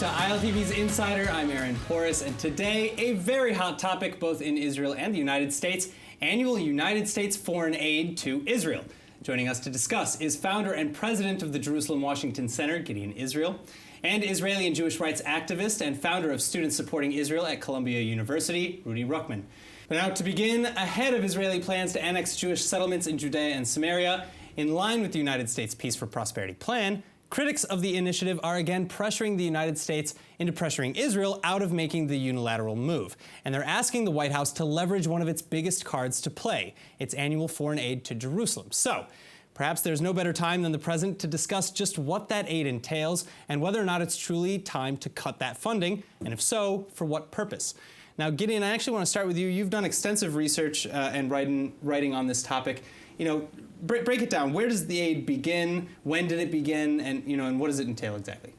to ILTV's Insider. I'm Aaron Porras, and today a very hot topic both in Israel and the United States, annual United States foreign aid to Israel. Joining us to discuss is founder and president of the Jerusalem Washington Center, Gideon Israel, and Israeli and Jewish rights activist and founder of Students Supporting Israel at Columbia University, Rudy Ruckman. But now to begin, ahead of Israeli plans to annex Jewish settlements in Judea and Samaria, in line with the United States Peace for Prosperity plan, critics of the initiative are again pressuring the United States into pressuring Israel out of making the unilateral move. And they're asking the White House to leverage one of its biggest cards to play, its annual foreign aid to Jerusalem. So, perhaps there's no better time than the present to discuss just what that aid entails and whether or not it's truly time to cut that funding, and if so, for what purpose. Now, Gideon, I actually want to start with you. You've done extensive research and writing on this topic. You know, break it down. Where does the aid begin? When did it begin? And what does it entail exactly?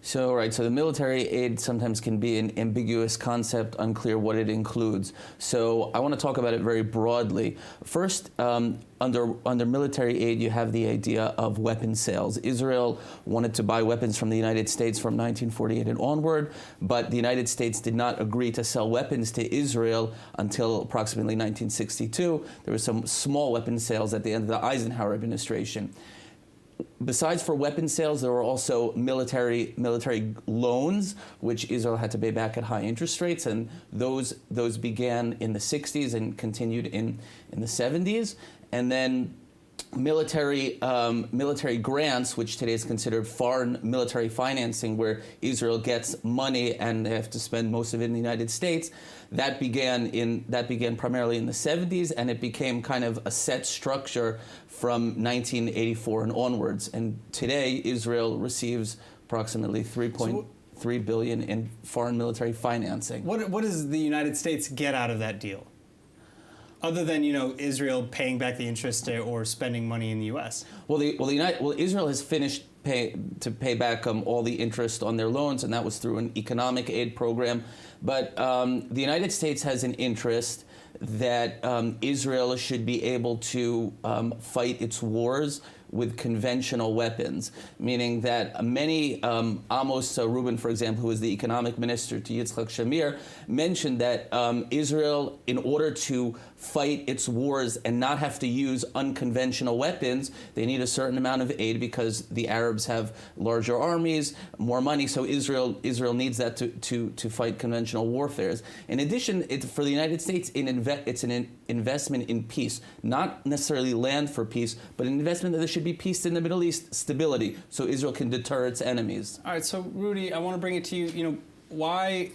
So the military aid sometimes can be an ambiguous concept, unclear what it includes. So I want to talk about it very broadly. First, under military aid, you have the idea of weapons sales. Israel wanted to buy weapons from the United States from 1948 and onward, but the United States did not agree to sell weapons to Israel until approximately 1962. There were some small weapons sales at the end of the Eisenhower administration. Besides for weapons sales, there were also military loans, which Israel had to pay back at high interest rates, and those began in the 60s and continued in the 70s. And then military grants, which today is considered foreign military financing, where Israel gets money and they have to spend most of it in the United States. That began primarily in the 70s, and it became kind of a set structure from 1984 and onwards. And today, Israel receives approximately $3.3 billion in foreign military financing. What does the United States get out of that deal? Other than, Israel paying back the interest or spending money in the U.S.? Israel has finished to pay back all the interest on their loans, and that was through an economic aid program. But the United States has an interest that Israel should be able to fight its wars with conventional weapons, meaning that many, Amos Rubin, for example, who was the economic minister to Yitzhak Shamir, mentioned that Israel, in order to fight its wars and not have to use unconventional weapons, they need a certain amount of aid because the Arabs have larger armies, more money, so Israel needs that to fight conventional warfares. In addition, for the United States, it's an investment in peace, not necessarily land for peace, but an investment that there should be peace in the Middle East, stability, so Israel can deter its enemies. All right, so Rudy, I want to bring it to you. Why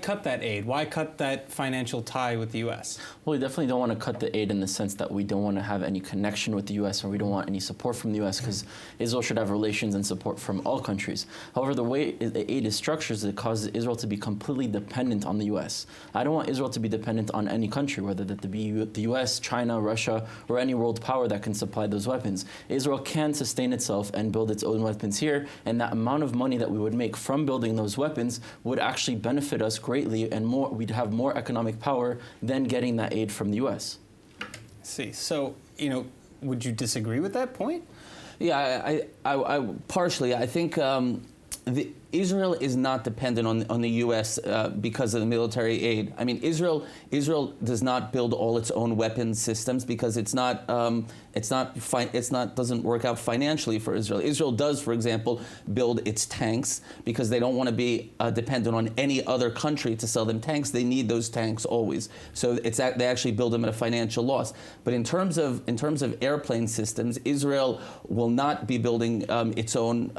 cut that aid? Why cut that financial tie with the U.S.? Well, we definitely don't want to cut the aid in the sense that we don't want to have any connection with the U.S. or we don't want any support from the U.S. because Israel should have relations and support from all countries. However, the way the aid is structured is it causes Israel to be completely dependent on the U.S. I don't want Israel to be dependent on any country, whether that be the U.S., China, Russia, or any world power that can supply those weapons. Israel can sustain itself and build its own weapons here, and that amount of money that we would make from building those weapons would actually benefit us greatly, and we'd have more economic power than getting that aid from the U.S. I see. So, would you disagree with that point? Yeah, I partially. I think Israel is not dependent on the U.S. Because of the military aid. I mean, Israel does not build all its own weapons systems because doesn't work out financially for Israel. Israel does, for example, build its tanks because they don't want to be dependent on any other country to sell them tanks. They need those tanks always. So they actually build them at a financial loss. But in terms of airplane systems, Israel will not be building its own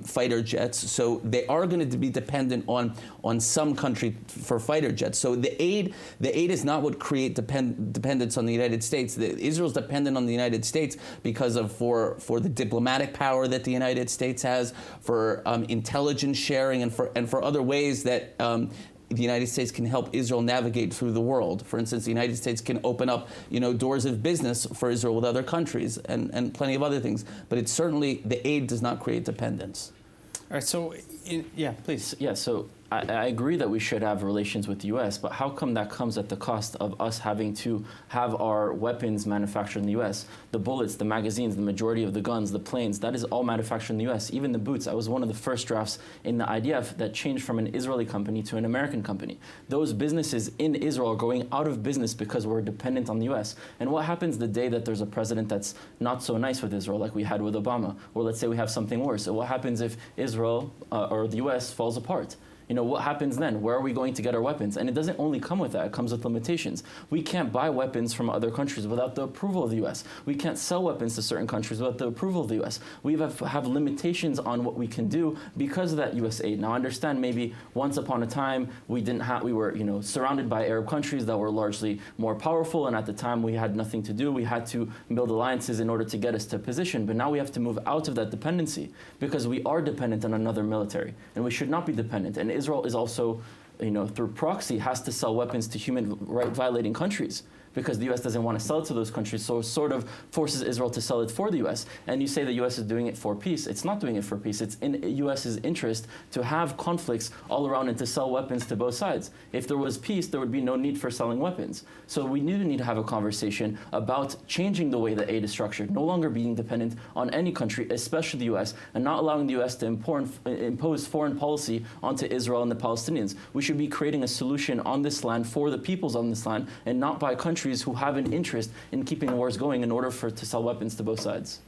fighter jets. So they are going to be dependent on some country for fighter jets. So the aid is not what create dependence on the United States. Israel's dependent on the United States because of for the diplomatic power that the United States has, for intelligence sharing, and for other ways that the United States can help Israel navigate through the world. For instance, the United States can open up, doors of business for Israel with other countries and plenty of other things. But it's certainly, the aid does not create dependence. All right, so, yeah, please. Yeah, so I agree that we should have relations with the U.S., but how come that comes at the cost of us having to have our weapons manufactured in the U.S.? The bullets, the magazines, the majority of the guns, the planes, that is all manufactured in the U.S. Even the boots. I was one of the first drafts in the IDF that changed from an Israeli company to an American company. Those businesses in Israel are going out of business because we're dependent on the U.S. And what happens the day that there's a president that's not so nice with Israel, like we had with Obama? Or let's say we have something worse. So what happens if Israel or the U.S. falls apart? What happens then? Where are we going to get our weapons? And it doesn't only come with that, it comes with limitations. We can't buy weapons from other countries without the approval of the US. We can't sell weapons to certain countries without the approval of the US. We have limitations on what we can do because of that US aid. Now I understand maybe once upon a time we were surrounded by Arab countries that were largely more powerful, and at the time we had nothing to do. We had to build alliances in order to get us to a position, but now we have to move out of that dependency because we are dependent on another military, and we should not be dependent. And Israel is also, through proxy, has to sell weapons to human right violating countries because the U.S. doesn't want to sell it to those countries, so it sort of forces Israel to sell it for the U.S. And you say the U.S. is doing it for peace. It's not doing it for peace. It's in the U.S.'s interest to have conflicts all around and to sell weapons to both sides. If there was peace, there would be no need for selling weapons. So we do need to have a conversation about changing the way that aid is structured, no longer being dependent on any country, especially the U.S., and not allowing the U.S. to impose foreign policy onto Israel and the Palestinians. We should be creating a solution on this land for the peoples on this land and not by countries who have an interest in keeping wars going in order to sell weapons to both sides.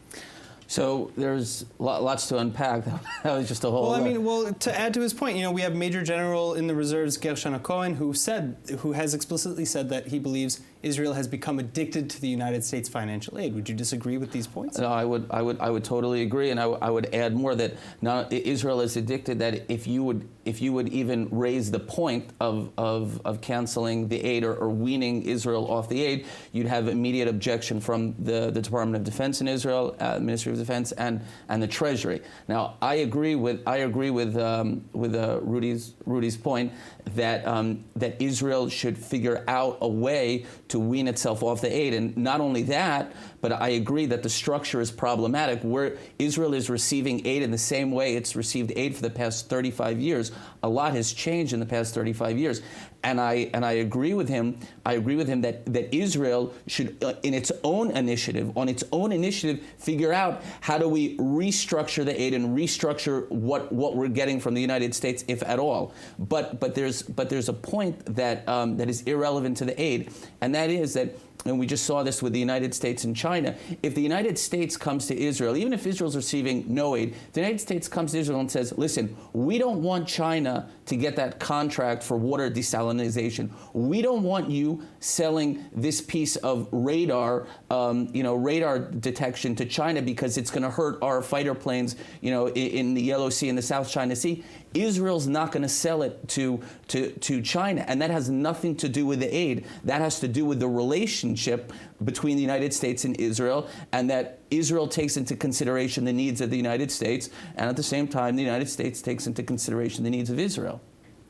So there's lots to unpack. That was just a whole. Well, to add to his point, we have Major General in the Reserves Gershon Cohen, who has explicitly said that he believes Israel has become addicted to the United States financial aid. Would you disagree with these points? No, I would totally agree, and I would add more that now Israel is addicted. That if you would even raise the point of canceling the aid or weaning Israel off the aid, you'd have immediate objection from the Department of Defense in Israel, Ministry of Defense, and the Treasury. Now, I agree with Rudy's point that Israel should figure out a way to wean itself off the aid, and not only that, but I agree that the structure is problematic. Where Israel is receiving aid in the same way it's received aid for the past 35 years, a lot has changed in the past 35 years. And I agree with him. I agree with him that Israel should, on its own initiative, figure out how do we restructure the aid and restructure what we're getting from the United States, if at all. But there's a point that is irrelevant to the aid, and that is that. And we just saw this with the United States and China. If the United States comes to Israel, even if Israel's receiving no aid, the United States comes to Israel and says, listen, we don't want China to get that contract for water desalination. We don't want you selling this piece of radar detection to China because it's going to hurt our fighter planes, in the Yellow Sea and the South China Sea. Israel's not going to sell it to China, and that has nothing to do with the aid. That has to do with the relationship between the United States and Israel, and that Israel takes into consideration the needs of the United States, and at the same time, the United States takes into consideration the needs of Israel.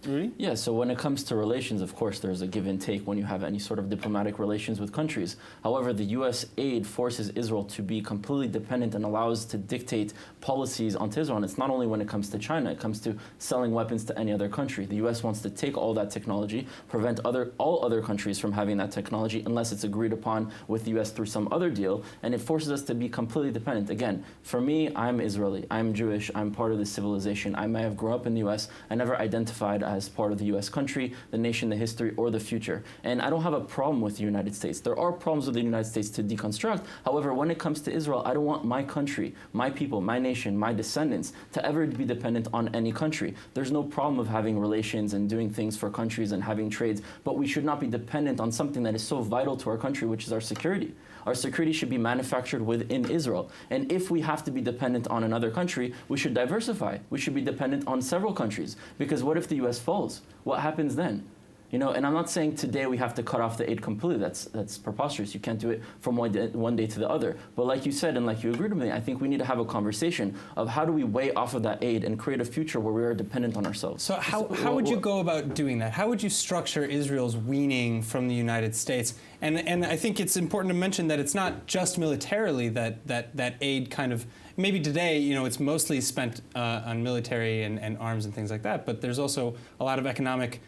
Really? Yeah, so when it comes to relations, of course, there's a give and take when you have any sort of diplomatic relations with countries. However, the U.S. aid forces Israel to be completely dependent and allows to dictate policies onto Israel. And it's not only when it comes to China, it comes to selling weapons to any other country. The U.S. wants to take all that technology, prevent all other countries from having that technology unless it's agreed upon with the U.S. through some other deal, and it forces us to be completely dependent. Again, for me, I'm Israeli, I'm Jewish, I'm part of this civilization. I may have grown up in the U.S., I never identified as part of the U.S. country, the nation, the history, or the future. And I don't have a problem with the United States. There are problems with the United States to deconstruct. However, when it comes to Israel, I don't want my country, my people, my nation, my descendants to ever be dependent on any country. There's no problem of having relations and doing things for countries and having trades, but we should not be dependent on something that is so vital to our country, which is our security. Our security should be manufactured within Israel. And if we have to be dependent on another country, we should diversify. We should be dependent on several countries. Because what if the U.S. falls? What happens then? And I'm not saying today we have to cut off the aid completely. That's preposterous. You can't do it from one day to the other. But like you said, and like you agreed with me, I think we need to have a conversation of how do we weigh off of that aid and create a future where we are dependent on ourselves. So how would you go about doing that? How would you structure Israel's weaning from the United States? And I think it's important to mention that it's not just militarily that aid kind of, maybe today, it's mostly spent on military and arms and things like that, but there's also a lot of economic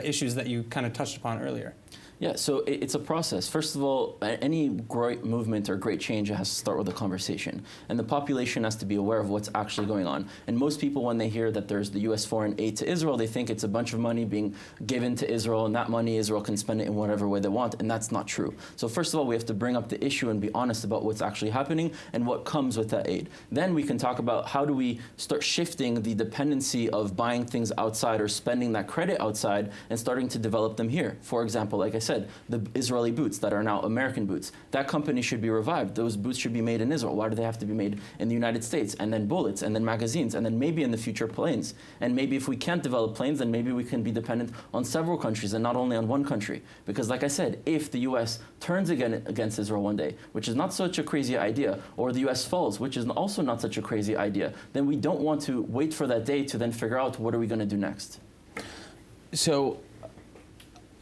issues that you kind of touched upon earlier. Yeah, so it's a process. First of all, any great movement or great change has to start with a conversation. And the population has to be aware of what's actually going on. And most people, when they hear that there's the U.S. foreign aid to Israel, they think it's a bunch of money being given to Israel, and that money Israel can spend it in whatever way they want, and that's not true. So first of all, we have to bring up the issue and be honest about what's actually happening and what comes with that aid. Then we can talk about how do we start shifting the dependency of buying things outside or spending that credit outside and starting to develop them here. For example, like I said, the Israeli boots that are now American boots. That company should be revived. Those boots should be made in Israel. Why do they have to be made in the United States? And then bullets, and then magazines, and then maybe in the future planes. And maybe if we can't develop planes, then maybe we can be dependent on several countries and not only on one country. Because like I said, if the U.S. turns again against Israel one day, which is not such a crazy idea, or the U.S. falls, which is also not such a crazy idea, then we don't want to wait for that day to then figure out what are we going to do next.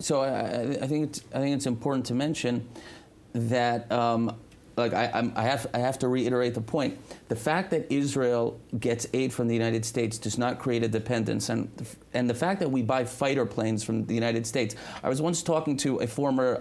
So I think it's important to mention that I have to reiterate the point. The fact that Israel gets aid from the United States does not create a dependence, and the fact that we buy fighter planes from the United States. I was once talking to a former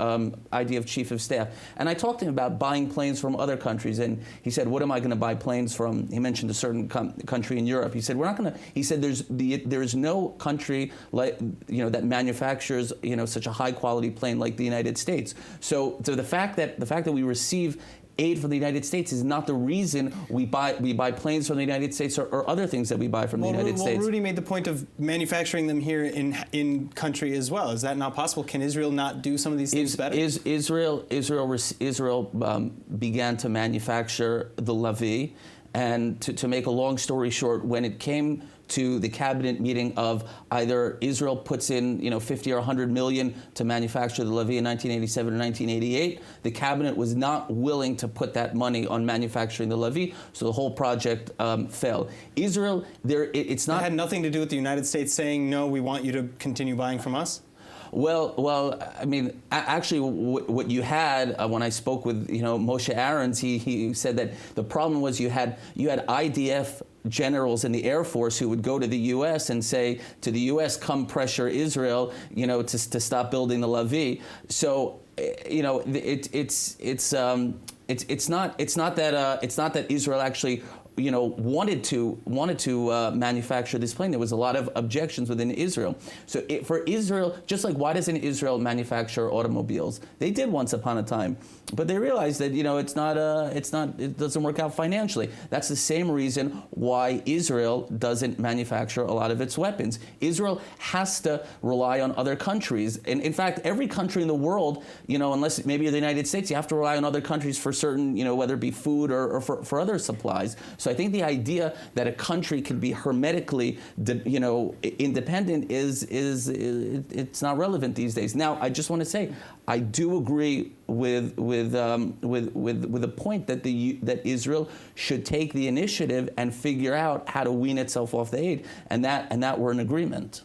IDF chief of staff, and I talked to him about buying planes from other countries, and he said, "What am I going to buy planes from?" He mentioned a certain country in Europe. He said, "We're not going to." He said, "There is no country like that manufactures such a high quality plane like the United States." So the fact that we receive aid from the United States is not the reason we buy planes from the United States or other things that we buy from the United States. Rudy made the point of manufacturing them here in country as well. Is that not possible? Can Israel not do some of these things better? Israel began to manufacture the Lavi, and to make a long story short, when it came to the cabinet meeting of either Israel puts in 50 or 100 million to manufacture the Lavi in 1987 or 1988, the cabinet was not willing to put that money on manufacturing the Lavi, so the whole project failed. Israel, it's not. It had nothing to do with the United States saying, no, we want you to continue buying from us? Well, I mean, actually, what you had when I spoke with Moshe Aarons, he said that the problem was you had IDF generals in the Air Force who would go to the U.S. and say to the U.S., "Come pressure Israel, to stop building the Lavi." So, it's not that Israel actually wanted to manufacture this plane. There was a lot of objections within Israel. So for Israel, just like why doesn't Israel manufacture automobiles? They did once upon a time, but they realized that it doesn't work out financially. That's the same reason why Israel doesn't manufacture a lot of its weapons. Israel has to rely on other countries, and in fact, every country in the world, unless maybe the United States, you have to rely on other countries for certain, whether it be food or for other supplies. So I think the idea that a country can be hermetically, independent it's not relevant these days. Now, I just want to say, I do agree with the point that Israel should take the initiative and figure out how to wean itself off the aid, and that we're in agreement.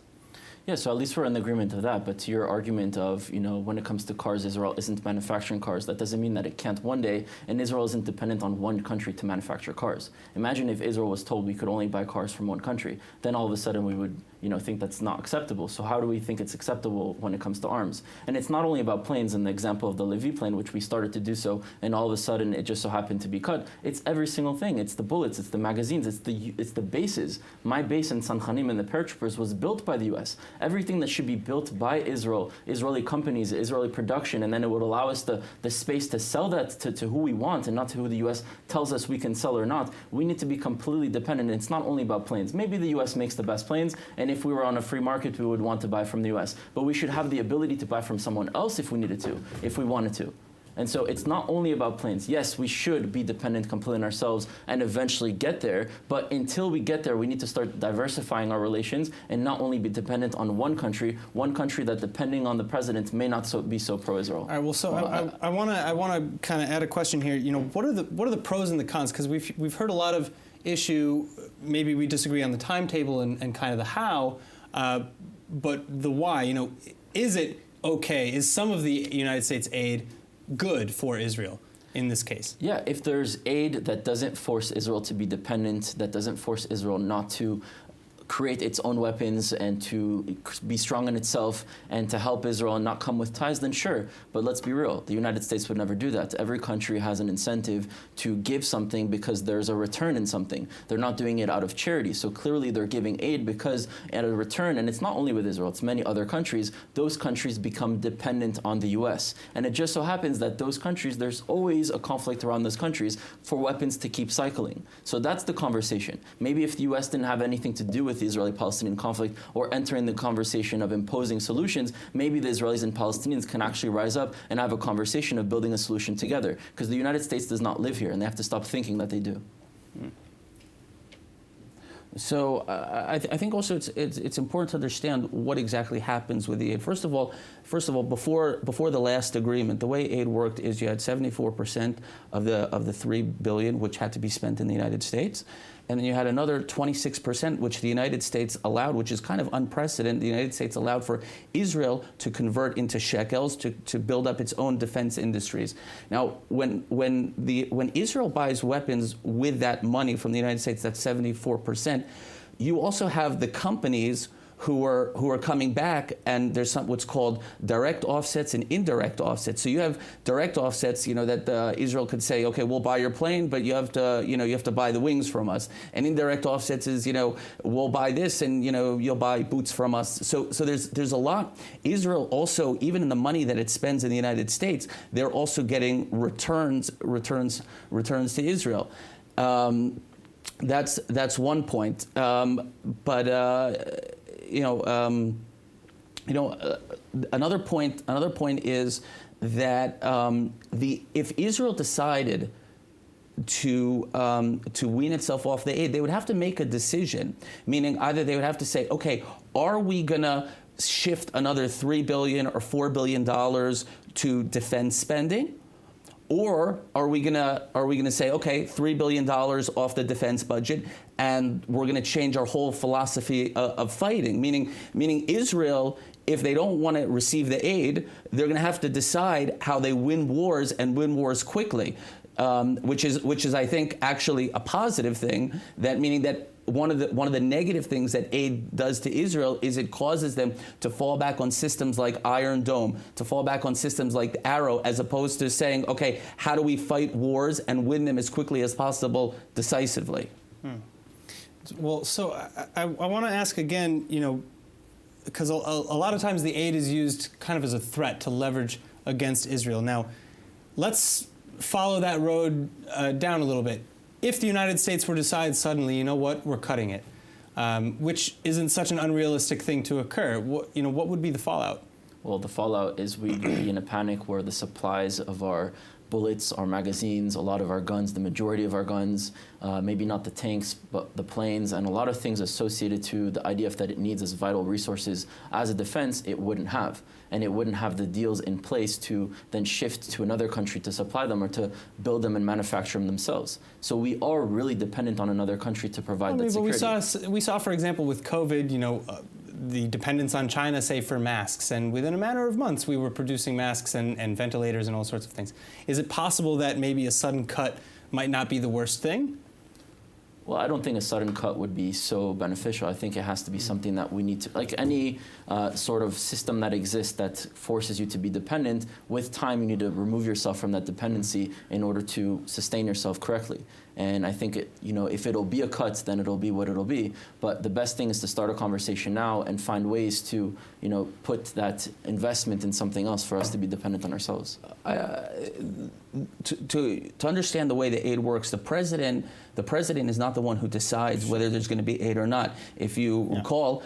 Yeah, so at least we're in agreement of that. But to your argument of, when it comes to cars, Israel isn't manufacturing cars, that doesn't mean that it can't one day, and Israel isn't dependent on one country to manufacture cars. Imagine if Israel was told we could only buy cars from one country. Then all of a sudden we would, think that's not acceptable. So how do we think it's acceptable when it comes to arms? And it's not only about planes. In the example of the Levi plane, which we started to do so, and all of a sudden it just so happened to be cut. It's every single thing. It's the bullets, it's the magazines, it's the bases. My base in Sanchanim and the paratroopers was built by the U.S. Everything that should be built by Israel, Israeli companies, Israeli production, and then it would allow us the space to sell that to who we want and not to who the U.S. tells us we can sell or not. We need to be completely dependent. It's not only about planes. Maybe the U.S. makes the best planes, and if we were on a free market, we would want to buy from the U.S. But we should have the ability to buy from someone else if we needed to, if we wanted to. And so it's not only about planes. Yes, we should be dependent completely on ourselves and eventually get there, but until we get there, we need to start diversifying our relations and not only be dependent on one country that, depending on the president, may not be so pro-Israel. All right. Well, so I want to kind of add a question here. You know, what are the pros and the cons? Because we've heard a lot of issue. Maybe we disagree on the timetable and kind of the how, but the why. You know, is it okay? Is some of the United States aid good for Israel in this case? Yeah, if there's aid that doesn't force Israel to be dependent, that doesn't force Israel not to create its own weapons and to be strong in itself and to help Israel and not come with ties, then sure. But let's be real, the United States would never do that. Every country has an incentive to give something because there's a return in something. They're not doing it out of charity. So clearly they're giving aid because at a return, and it's not only with Israel, it's many other countries, those countries become dependent on the US. And it just so happens that those countries, there's always a conflict around those countries for weapons to keep cycling. So that's the conversation. Maybe if the US didn't have anything to do with the Israeli-Palestinian conflict or entering the conversation of imposing solutions, maybe the Israelis and Palestinians can actually rise up and have a conversation of building a solution together. Because the United States does not live here, and they have to stop thinking that they do. So I think also it's important to understand what exactly happens with the aid. First of all, before the last agreement, the way aid worked is you had 74% of the $3 billion which had to be spent in the United States. And then you had another 26%, which the United States allowed, which is kind of unprecedented. The United States allowed for Israel to convert into shekels to build up its own defense industries. Now, when Israel buys weapons with that money from the United States, that's 74%, you also have the companies who are coming back, and there's what's called direct offsets and indirect offsets. So you have direct offsets, that Israel could say, okay, we'll buy your plane, but you have to buy the wings from us. And indirect offsets is, we'll buy this, and you'll buy boots from us. So there's a lot. Israel also, even in the money that it spends in the United States, they're also getting returns to Israel. That's one point. Another point is that if Israel decided to wean itself off the aid, they would have to make a decision, meaning either they would have to say, okay, are we going to shift another $3 billion or $4 billion to defense spending? Or are we gonna say, okay, $3 billion off the defense budget, and we're gonna change our whole philosophy of fighting? Meaning Israel, if they don't want to receive the aid, they're gonna have to decide how they win wars and win wars quickly, which is I think actually a positive thing. Meaning that one of the negative things that aid does to Israel is it causes them to fall back on systems like Iron Dome, to fall back on systems like Arrow, as opposed to saying, okay, how do we fight wars and win them as quickly as possible, decisively? Well, so I want to ask again, because a lot of times the aid is used kind of as a threat to leverage against Israel. Now, let's follow that road down a little bit. If the United States were to decide suddenly, you know what, we're cutting it, which isn't such an unrealistic thing to occur, what would be the fallout? Well, the fallout is we'd be in a panic where the supplies of our bullets, our magazines, a lot of our guns, the majority of our guns, maybe not the tanks, but the planes, and a lot of things associated to the IDF that it needs as vital resources as a defense, it wouldn't have. And it wouldn't have the deals in place to then shift to another country to supply them or to build them and manufacture them themselves. So we are really dependent on another country to provide that security. But we saw, for example, with COVID, the dependence on China, say, for masks. And within a matter of months, we were producing masks and ventilators and all sorts of things. Is it possible that maybe a sudden cut might not be the worst thing? Well, I don't think a sudden cut would be so beneficial. I think it has to be something that we need to, like any sort of system that exists that forces you to be dependent, with time you need to remove yourself from that dependency in order to sustain yourself correctly. And I think, if it'll be a cut, then it'll be what it'll be. But the best thing is to start a conversation now and find ways to, put that investment in something else for us to be dependent on ourselves. To understand the way the aid works, the president is not the one who decides whether there's going to be aid or not. If you recall,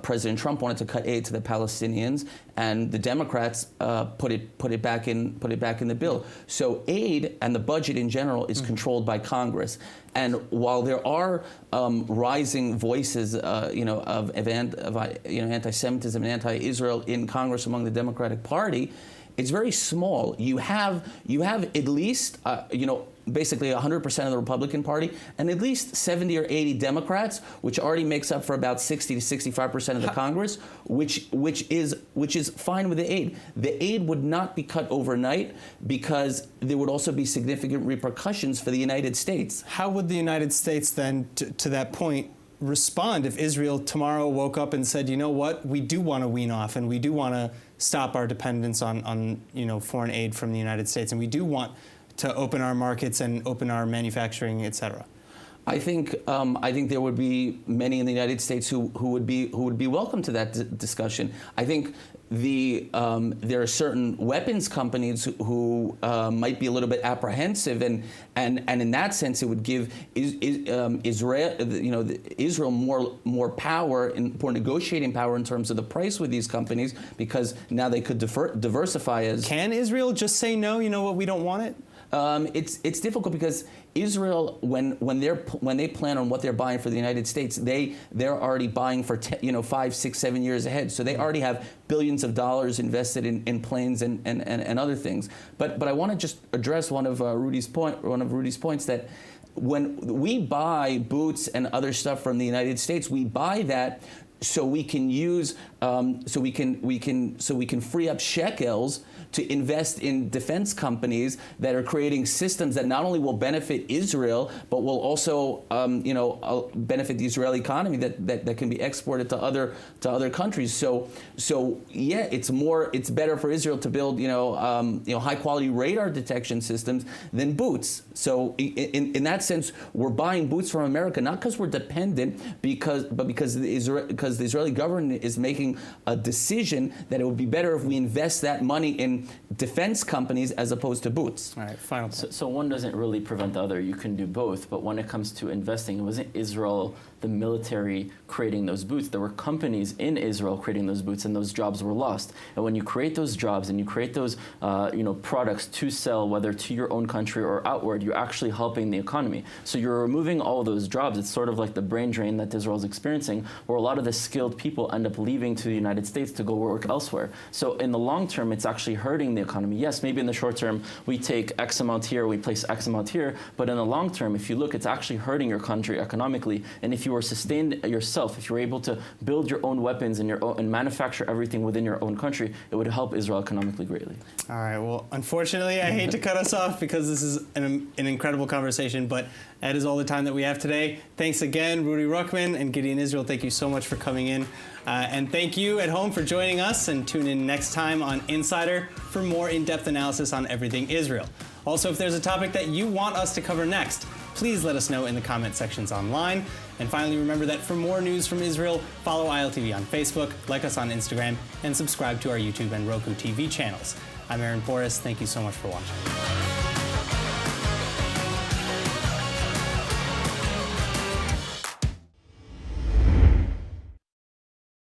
President Trump wanted to cut aid to the Palestinians, and the Democrats put it back in the bill. So aid and the budget in general is controlled by Congress. And while there are rising voices, of anti-Semitism and anti-Israel in Congress among the Democratic Party, it's very small. You have at least basically 100% of the Republican Party and at least 70 or 80 Democrats, which already makes up for about 60 to 65% of the Congress, which is fine with the aid. The aid would not be cut overnight because there would also be significant repercussions for the United States. How would the United States then, to that point, respond if Israel tomorrow woke up and said, you know what, we do want to wean off and we do want to stop our dependence on foreign aid from the United States, and we do want to open our markets and open our manufacturing, et cetera? I think there would be many in the United States who would be welcome to that discussion. I think there are certain weapons companies who might be a little bit apprehensive, and in that sense, it would give Israel more power, more negotiating power in terms of the price with these companies, because now they could diversify. Can Israel just say no? You know what? We don't want it. It's difficult because Israel, when they plan on what they're buying for the United States, they're already buying for 5, 6, 7 years ahead. So they already have billions of dollars invested in planes and other things. But I want to just address one of Rudy's points, that when we buy boots and other stuff from the United States, we buy that so we can use so we can free up shekels to invest in defense companies that are creating systems that not only will benefit Israel, but will also benefit the Israeli economy that can be exported to other countries. So yeah, it's better for Israel to build high quality radar detection systems than boots. So in that sense, we're buying boots from America not because we're dependent, but because the Israeli government is making a decision that it would be better if we invest that money in defense companies as opposed to boots. All right, final point. So one doesn't really prevent the other. You can do both. But when it comes to investing, it wasn't Israel, the military, creating those boots. There were companies in Israel creating those boots, and those jobs were lost. And when you create those jobs and you create those products to sell, whether to your own country or outward, you're actually helping the economy. So you're removing all of those jobs. It's sort of like the brain drain that Israel is experiencing, where a lot of the skilled people end up leaving to the United States to go work elsewhere. So in the long term, it's actually hurting the economy. Yes, maybe in the short term, we take X amount here, we place X amount here, but in the long term, if you look, it's actually hurting your country economically. And if you were sustained yourself, if you were able to build your own weapons and manufacture everything within your own country, it would help Israel economically greatly. All right, well, unfortunately, I hate to cut us off because this is an incredible conversation, but that is all the time that we have today. Thanks again, Rudy Ruckman and Gideon Israel. Thank you so much for coming in. And thank you at home for joining us, and tune in next time on Insider for more in-depth analysis on everything Israel. Also, if there's a topic that you want us to cover next, please let us know in the comment sections online. And finally, remember that for more news from Israel, follow ILTV on Facebook, like us on Instagram, and subscribe to our YouTube and Roku TV channels. I'm Aaron Porras. Thank you so much for watching.